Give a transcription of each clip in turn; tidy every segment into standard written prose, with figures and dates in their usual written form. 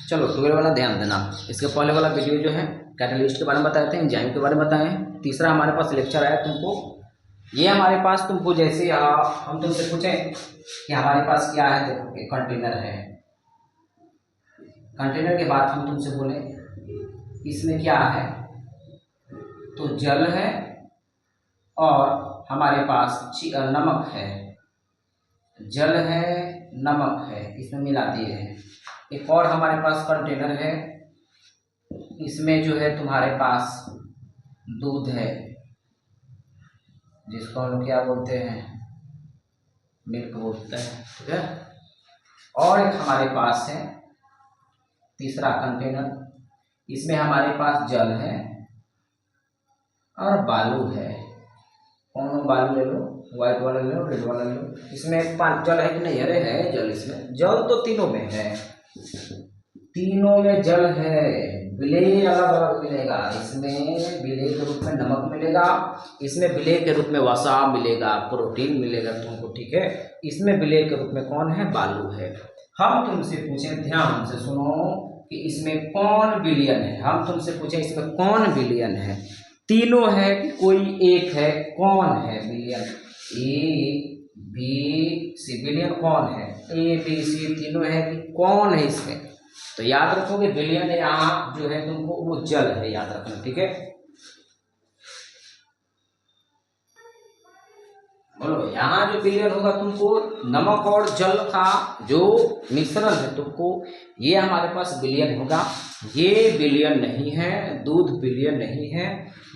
चलो 12 वाला ध्यान देना। इसके पहले वाला वीडियो जो है कैटलिस्ट के बारे में बताए थे, एंजाइम के बारे में बताए हैं। तीसरा हमारे पास लेक्चर आया तुमको, ये हमारे पास तुमको जैसे हम तुमसे पूछें कि हमारे पास क्या है, देखो कि कंटेनर है। कंटेनर के बाद हम तुमसे बोले इसमें क्या है, तो जल है और हमारे पास नमक है। जल है, नमक है, इसमें मिला दिए हैं। एक और हमारे पास कंटेनर है, इसमें जो है तुम्हारे पास दूध है, जिसको हम लोग क्या बोलते हैं, मिल्क बोलते हैं, ठीक है। और एक हमारे पास है तीसरा कंटेनर, इसमें हमारे पास जल है और बालू है। कौन बालू ले लो, व्हाइट वाला ले लो, रेड वाला ले लो। इसमें पांच जल है कि नहीं, अरे है जल। इसमें जल तो तीनों में है, तीनों में जल है। विलेय अलग अलग मिलेगा, इसमें विलेय के रूप में नमक मिलेगा, इसमें विलेय के रूप में वसा मिलेगा, प्रोटीन मिलेगा तुमको, ठीक है। इसमें विलेय के रूप में कौन है, बालू है। हम तुमसे पूछे, ध्यान से सुनो, कि इसमें कौन विलियन है। हम तुमसे पूछे इसमें कौन विलियन है, तीनों है कि कोई एक है, कौन है विलियन, ए बी सी। विलियन कौन है, ए बी सी तीनों है कि कौन है इसमें। तो याद रखोगे विलियन यहाँ जो है तुमको वो जल है, याद रखना, ठीक है। बोलो, यहाँ जो विलियन होगा तुमको नमक और जल का जो मिश्रण है तुमको, ये हमारे पास विलियन होगा। ये विलियन नहीं है, दूध विलियन नहीं है,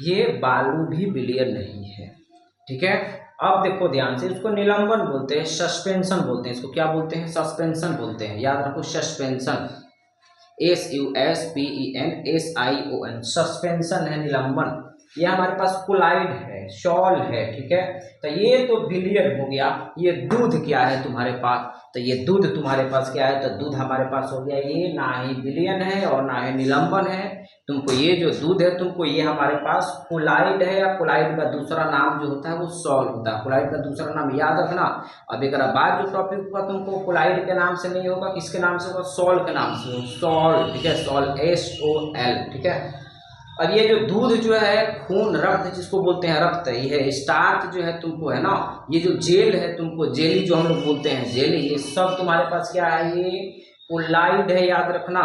ये बालू भी विलियन नहीं है, ठीक है। अब देखो ध्यान से, इसको निलंबन बोलते हैं, सस्पेंशन बोलते हैं। इसको क्या बोलते हैं, सस्पेंशन बोलते हैं, याद रखो सस्पेंशन, SUSPENSION, सस्पेंशन है, निलंबन। ये हमारे पास कोलाइड है, शॉल है, ठीक है। तो ये तो विलियन हो गया। ये दूध क्या है तुम्हारे पास, तो ये दूध तुम्हारे पास क्या है, तो दूध हमारे पास हो गया, ये ना ही विलियन है और ना ही निलंबन है। तुमको ये जो दूध है तुमको ये हमारे पास कोलाइड है, या कोलाइड का दूसरा नाम जो होता है वो सॉल होता है। कोलाइड का दूसरा नाम याद रखना। अब एक बाद जो टॉपिक होगा तुमको कोलाइड के नाम से नहीं होगा, किसके नाम से होगा, सॉल के नाम से, सॉल, ठीक है, सॉल SOL, ठीक है। अब ये जो दूध जो है, खून रक्त जिसको बोलते हैं, रक्त, ये है स्टार्च जो है तुमको है ना, ये जो जेल है तुमको, जेली जो हम लोग बोलते हैं, जेली, ये सब तुम्हारे पास क्या है, ये कोलाइड है, याद रखना,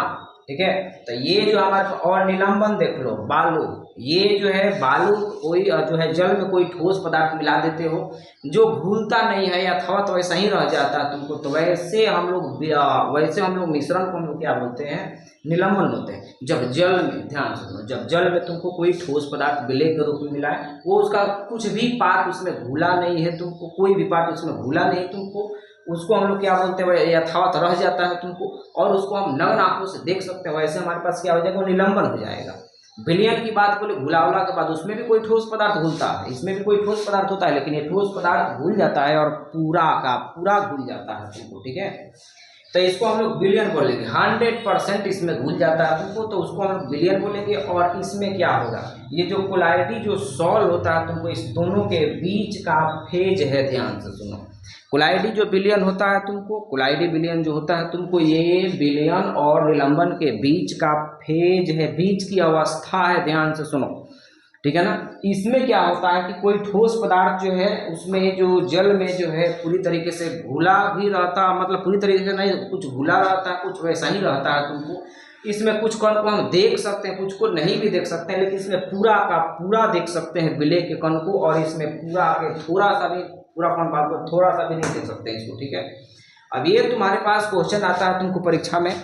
ठीक है। तो ये जो हमारे पास, और निलंबन देख लो, बालू, ये जो है बालू, कोई जो है जल में कोई ठोस पदार्थ मिला देते हो जो घुलता नहीं है, यथावत वैसा ही रह जाता है तुमको, तो वैसे हम लोग मिश्रण को हम लोग क्या बोलते हैं, निलंबन बोलते हैं। जब जल में, ध्यान से सुनो, जब जल में तुमको कोई ठोस पदार्थ विलेय के रूप में मिला है, वो उसका कुछ भी पार्ट उसमें घुला नहीं है तुमको, कोई भी पार्ट उसमें घुला नहीं तुमको, उसको हम लोग क्या बोलते हैं, यथावत रह जाता है तुमको, और उसको हम नग्न आंखों से देख सकते हैं, वैसे हमारे पास क्या हो जाएगा, वो निलंबन हो जाएगा। विलियन की बात बोले, घुलावला के बाद उसमें भी कोई ठोस पदार्थ घुलता है, इसमें भी कोई ठोस पदार्थ होता है, लेकिन ये ठोस पदार्थ घुल जाता है और पूरा का पूरा घुल जाता है तुमको, ठीक है। तो इसको हम लोग विलियन बोलेंगे, 100% इसमें घुल जाता है तुमको, तो उसको हम लोग विलियन बोलेंगे। और इसमें क्या होगा, ये जो कोलाइडी जो सॉल होता है तुमको, इस दोनों के बीच का फेज है, ध्यान से सुनो। कोलाइडी जो विलियन होता है तुमको, कोलाइडी विलियन जो होता है तुमको, ये विलियन और निलंबन के बीच का फेज है, बीच की अवस्था है, ध्यान से सुनो, ठीक है ना। इसमें क्या होता है कि कोई ठोस पदार्थ जो है उसमें जो जल में जो है पूरी तरीके से घुला भी रहता, मतलब पूरी तरीके से नहीं, कुछ घुला रहता है, कुछ वैसा ही रहता है तुमको। इसमें कुछ कण को हम देख सकते हैं, कुछ को नहीं भी देख सकते हैं, लेकिन इसमें पूरा का पूरा देख सकते हैं विलेय के कण को, और इसमें पूरा के थोड़ा सा भी, पूरा कण बात को थोड़ा सा भी नहीं देख सकते इसको, ठीक है। अब ये तुम्हारे पास क्वेश्चन आता है तुमको परीक्षा में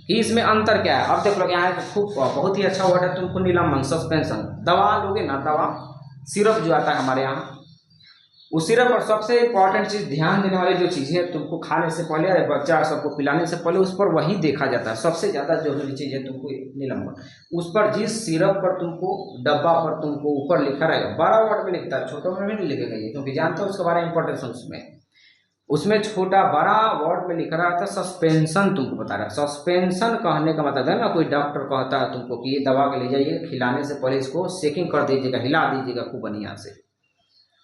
कि इसमें अंतर क्या है। अब देख लो, यहाँ खूब बहुत ही अच्छा वर्ड है तुमको, निलंबन, सस्पेंशन। दवा लोगे ना, दवा सिरप जो आता है हमारे यहाँ, उस सिरप पर सबसे इंपॉर्टेंट चीज़, ध्यान देने वाली जो चीज़ है, तुमको खाने से पहले, बच्चा सबको पिलाने से पहले उस पर वही देखा जाता है, सबसे ज़्यादा जरूरी चीज़ है तुमको निलंबन। उस पर जिस सिरप पर तुमको, डब्बा पर तुमको ऊपर लिखा रहेगा, बड़ा वर्ड में लिखता है, छोटा में नहीं लिखेगा ये, क्योंकि जानते हो उसके बारे में इंपॉर्टेंस उसमें छोटा बड़ा वर्ड में लिख रहा था सस्पेंशन, तुमको बता रहा है। सस्पेंशन कहने का मतलब है ना, कोई डॉक्टर कहता है तुमको कि ये दवा के ले जाइए, खिलाने से पहले इसको शेकिंग कर दीजिएगा, हिला दीजिएगा खूब बढ़िया से,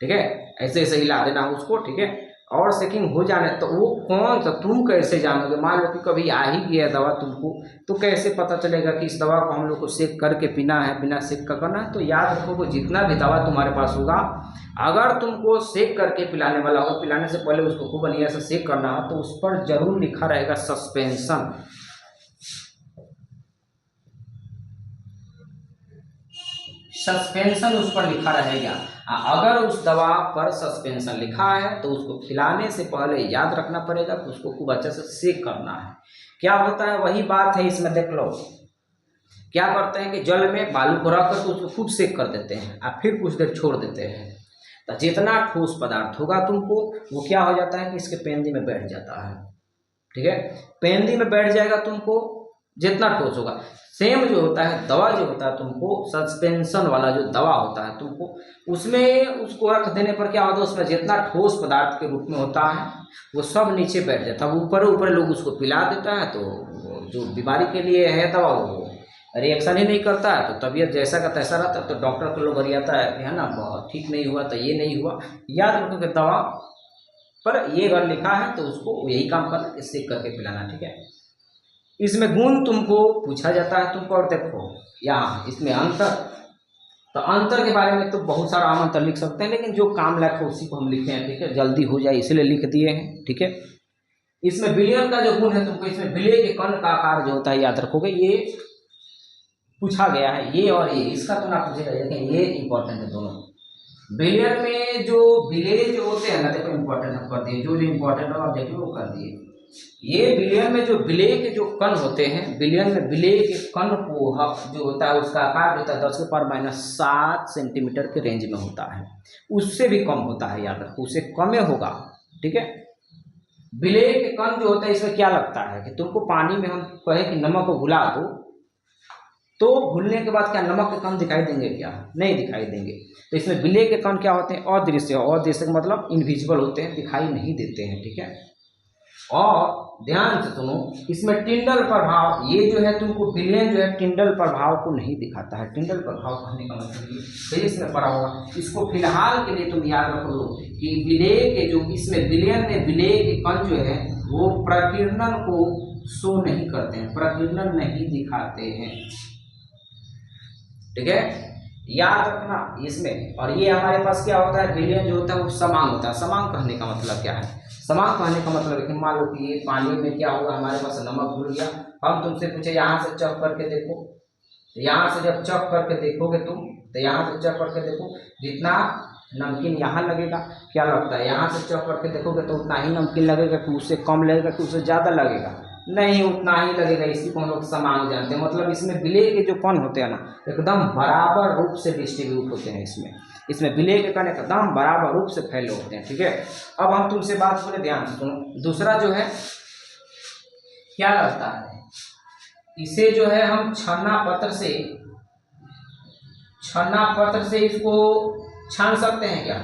ठीक है, ऐसे ऐसे हिला देना उसको, ठीक है। और सेकिंग हो जाने तो वो कौन सा, तुम कैसे जानोगे? मान लो कि कभी आ ही गया दवा तुमको, तो कैसे पता चलेगा कि इस दवा को हम लोग को सेक करके पीना है, बिना सेक का करना है? तो याद रखो कि जितना भी दवा तुम्हारे पास होगा, अगर तुमको सेक करके पिलाने वाला होगा, पिलाने से पहले उसको खूब बढ़िया से सेक करना है, तो उस पर जरूर लिखा रहेगा सस्पेंशन। सस्पेंशन उस पर लिखा रहेगा। अगर उस दवा पर सस्पेंशन लिखा है तो उसको खिलाने से पहले याद रखना पड़ेगा कि उसको खूब अच्छे से सेक करना है। क्या होता है, वही बात है इसमें, देख लो क्या करते हैं कि जल में बालू को रख कर उसको खूब सेक कर देते हैं और फिर कुछ देर छोड़ देते हैं। तो जितना ठोस पदार्थ होगा तुमको, वो क्या हो जाता है कि इसके पेंदी में बैठ जाता है। ठीक है, पेंदी में बैठ जाएगा तुमको, जितना ठोस होगा। सेम जो होता है दवा, जो होता है तुमको सस्पेंशन वाला जो दवा होता है तुमको, उसमें उसको रख देने पर क्या होता है, उसमें जितना ठोस पदार्थ के रूप में होता है वो सब नीचे बैठ जाता है। ऊपर ऊपर लोग उसको पिला देता है, तो जो बीमारी के लिए है दवा वो रिएक्शन ही नहीं करता है, तो तबीयत जैसा का तैसा रहता है। तो डॉक्टर को लोग गरियाता है ना, बहुत ठीक नहीं हुआ तो ये नहीं हुआ। याद रखो कि दवा पर ये अगर लिखा है तो उसको यही काम करना, सेक करके पिलाना। ठीक है, इसमें गुण तुमको पूछा जाता है तुमको। और देखो यहाँ इसमें अंतर, तो अंतर के बारे में तो बहुत सारा हम अंतर लिख सकते हैं, लेकिन जो काम लायक है उसी को हम लिखे हैं। ठीक है, जल्दी हो जाए इसलिए लिख दिए हैं। ठीक है, इसमें विलयन का जो गुण है तुमको, इसमें विलय के कण का आकार जो होता है याद रखोगे, ये पूछा गया है। ये और ये, इसका तो ना पूछेगा, लेकिन ये इंपॉर्टेंट है दोनों। विलयन में जो विलेय जो होते हैं ना, देखो इंपॉर्टेंट हम कर दिए, जो इंपॉर्टेंट और ऑब्जेक्टिव वो कर दिए। ये विलयन में जो विलेय के जो कण होते हैं, विलयन में विलेय के कण को जो होता है उसका आकार होता है 10⁻⁷ सेंटीमीटर के रेंज में होता है। उससे भी कम होता है, याद रखो, उससे कम होगा। ठीक है, विलेय के कण जो होता है, इसमें क्या लगता है कि तुमको पानी में हम कहें कि नमक को घुला दो, तो घुलने के बाद क्या नमक के कण दिखाई देंगे? क्या नहीं दिखाई देंगे। तो इसमें विलेय के कण क्या होते हैं? अदृश्य। अदृश्य का मतलब इनविजिबल होते हैं, दिखाई नहीं देते हैं। ठीक है, और ध्यान से सुनो, इसमें टिंडल प्रभाव, ये जो है तुमको विलयन जो है टिंडल प्रभाव को नहीं दिखाता है। टिंडल प्रभाव कहने का मतलब ये इसमें पढ़ा होगा, इसको फिलहाल के लिए तुम याद रखो लो कि विलेय के जो, इसमें विलयन में विलेय के कण जो है वो प्रकीर्णन को शो नहीं करते हैं, प्रकीर्णन नहीं दिखाते हैं। ठीक है, याद रखना इसमें। और ये हमारे पास क्या होता है, विलयन जो होता है वो समांग होता है। समांग कहने का मतलब क्या है? समांग कहने का मतलब है कि मान लो कि ये पानी में क्या होगा, हमारे पास नमक घुल गया, हम तुमसे पूछे यहाँ से चख करके देखो, यहाँ से जब चख करके देखोगे तुम, तो यहाँ से चख करके देखो, जितना नमकीन यहाँ लगेगा, क्या लगता है यहाँ से चख करके देखोगे तो उतना ही नमकीन लगेगा कि उससे कम लगेगा कि उससे ज़्यादा लगेगा? नहीं, उतना ही लगेगा। इसी को हम लोग समांग जानते हैं। मतलब इसमें विलेय के जो कण होते हैं ना, एकदम बराबर रूप से डिस्ट्रीब्यूट होते हैं। इसमें विलेय के कण एकदम बराबर रूप से फैले होते हैं। ठीक है, अब हम तुमसे बात सुने, ध्यान से सुनो। दूसरा जो है क्या लगता है, इसे जो है हम छन्ना पत्र से इसको छान सकते हैं क्या?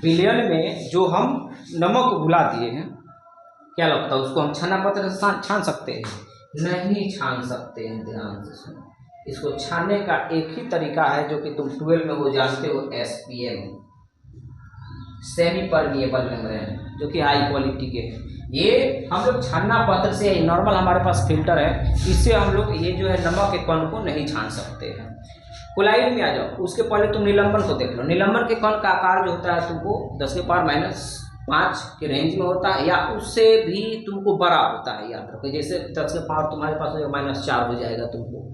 विलयन में जो हम नमक घुला दिए हैं, क्या लगता है उसको हम छन्ना पत्र से छान सकते हैं? नहीं छान सकते हैं। ध्यान से सुनो, इसको छानने का एक ही तरीका है जो कि तुम 12 में वो जानते हो, SPM, सेमी परमिएबल मेम्ब्रेन, जो कि हाई क्वालिटी के हैं। ये हम लोग छन्ना पत्र से, नॉर्मल हमारे पास फिल्टर है, इससे हम लोग ये जो है नमक के कण को नहीं छान सकते हैं। कोलाइड में आ जाओ, उसके पहले तुम निलंबन को देख लो। निलंबन के कण का आकार जो होता है तुमको 10⁻⁵ के रेंज में होता है, या उससे भी तुमको बड़ा होता है। याद रखो, जैसे 10⁻⁴ तुम्हारे पास -4 हो जाएगा, तुमको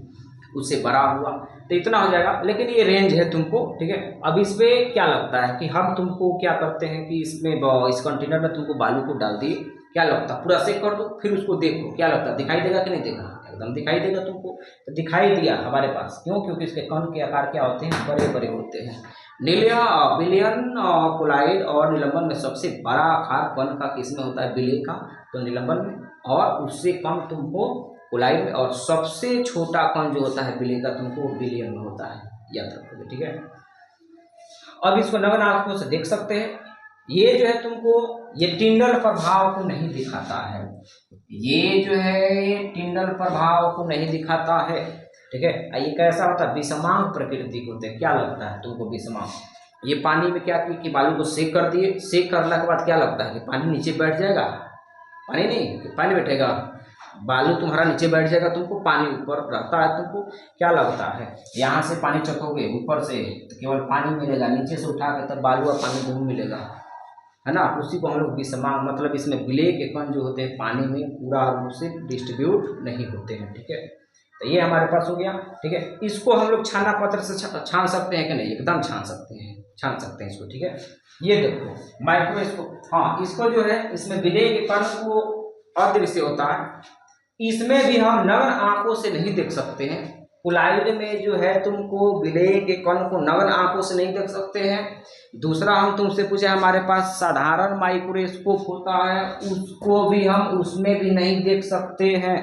उससे बड़ा हुआ तो इतना हो जाएगा, लेकिन ये रेंज है तुमको। ठीक है, अब इस पर क्या लगता है कि हम तुमको क्या करते हैं कि इसमें इस कंटेनर में तुमको बालू को डाल दिए, क्या लगता है पूरा सेक कर दो, फिर उसको देखो, क्या लगता है दिखाई देगा कि नहीं देगा? एकदम दिखाई देगा तुमको। तो दिखाई दिया हमारे पास, क्यों? क्योंकि इसके कण के आकार क्या होते हैं? बड़े बड़े होते हैं। विलयन, कोलाइड और निलंबन में सबसे बड़ा आकार कण का किसमें होता है? विलय का, तो निलंबन में, और उससे कम तुमको कोलाइड में, और सबसे छोटा कण जो होता है विलय का तुमको विलयन में होता है। याद रखोगे। ठीक है, अब इसको नग्न आंखों से देख सकते हैं। ये जो है तुमको ये टिंडल प्रभाव को नहीं दिखाता है, ये जो है ये टिंडल प्रभाव को नहीं दिखाता है। ठीक है, ये कैसा होता है? विषमांग प्रकृति होते हैं। क्या लगता है तुमको विषमांग? ये पानी में क्या किया कि बालू को सेक कर दिए, सेक करने के बाद क्या लगता है कि पानी नीचे बैठ जाएगा, पानी नहीं, पानी बैठेगा, बालू तुम्हारा नीचे बैठ जाएगा, तुमको पानी ऊपर रहता है, तुमको क्या लगता है यहाँ से पानी चखोगे ऊपर से तो केवल पानी मिलेगा, नीचे से उठा के तब बालू और पानी दोनों मिलेगा, है ना। उसी को हम लोग विषमांग, मतलब इसमें विलेय के कण जो होते हैं पानी में पूरा रूप से डिस्ट्रीब्यूट नहीं होते हैं, ठीक है। तो ये हमारे पास हो गया, ठीक है। इसको हम लोग छाना पत्र से छान सकते हैं कि नहीं, एकदम छान सकते हैं, छान सकते हैं इसको, ठीक है। ये देखो माइक्रोस्कोप, हाँ इसको जो है इसमें विलेय के कण को अदृश्य होता है, इसमें भी हम नग्न आंखों से नहीं देख सकते हैं। कुलाइड में जो है तुमको विलेय के कण को नग्न आंखों से नहीं देख सकते हैं। दूसरा हम तुमसे पूछे हमारे पास साधारण माइक्रोस्कोप होता है, उसको भी हम उसमें भी नहीं देख सकते हैं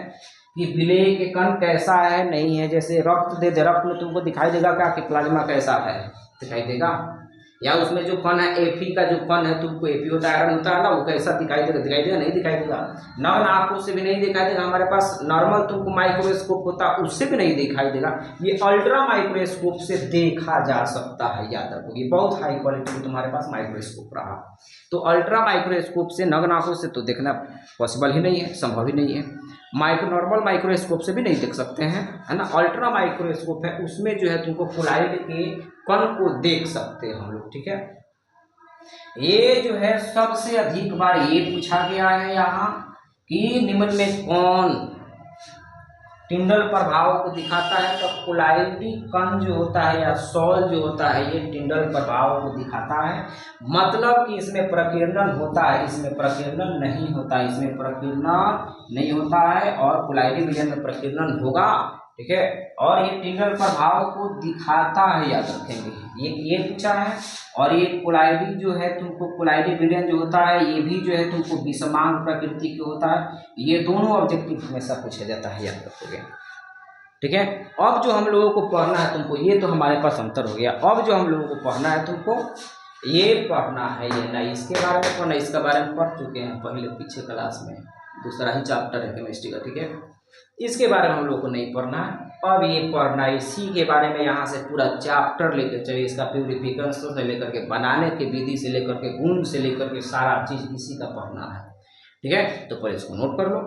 कि विलेय के कण कैसा है नहीं है। जैसे रक्त दे दे, रक्त में तुमको दिखाई देगा क्या कि प्लाज्मा कैसा है, दिखाई देगा, या उसमें जो कण है एफी का जो कण है तुमको एफी होता है, आयरन होता है ना, वो कैसा दिखाई देगा, दिखाई देगा नहीं दिखाई देगा, नग्न आंखों से भी नहीं दिखाई देगा। हमारे पास नॉर्मल तुमको माइक्रोस्कोप होता है उससे भी नहीं दिखाई देगा, ये अल्ट्रा माइक्रोस्कोप से देखा जा सकता है, याद रखो ये बहुत हाई क्वालिटी में तुम्हारे पास माइक्रोस्कोप रहा। तो अल्ट्रा माइक्रोस्कोप से नग्न आंखों से तो देखना पॉसिबल ही नहीं है, संभव ही नहीं है। नॉर्मल माइक्रोस्कोप से भी नहीं देख सकते हैं, है ना। अल्ट्रा माइक्रोस्कोप है उसमें जो है तुमको कुलाइड के कण को देख सकते हैं हम लोग, ठीक है। ये जो है सबसे अधिक बार ये पूछा गया है यहाँ कि निम्न में कौन टिंडल प्रभाव को दिखाता है, तो कुलाइडी कण जो होता है या सॉल जो होता है ये टिंडल प्रभाव को दिखाता है। मतलब कि इसमें प्रकीर्णन होता है, इसमें प्रकीर्णन नहीं होता, इसमें प्रकीर्णन नहीं होता है, और कुलाइडी विलयन में प्रकीर्णन होगा, ठीक है। और ये टिंडल प्रभाव को दिखाता है, याद रखेंगे ये पूछा है। और ये कुलाइडी जो है तुमको कुलाइडी विलयन जो होता है ये भी जो है तुमको विषमांग प्रकृति के होता है। ये दोनों ऑब्जेक्टिव हमेशा पूछा जाता है, याद रखोगे, ठीक है। अब जो हम लोगों को पढ़ना है तुमको, ये तो हमारे पास अंतर हो गया, अब जो हम लोगों को पढ़ना है तुमको ये पढ़ना है, ये ना इसके बारे में पढ़ना, इसके बारे में पढ़ चुके हैं पहले पीछे क्लास में, दूसरा ही चैप्टर है केमिस्ट्री का, ठीक है। इसके बारे में हम लोग को नहीं पढ़ना है, अब ये पढ़ना है इसी के बारे में, यहाँ से पूरा चैप्टर लेकर चलिए, इसका प्यूरिफिकेशन से लेकर के बनाने की विधि से लेकर के गुण से लेकर के सारा चीज़ इसी का पढ़ना है, ठीक है। तो पहले इसको नोट कर लो।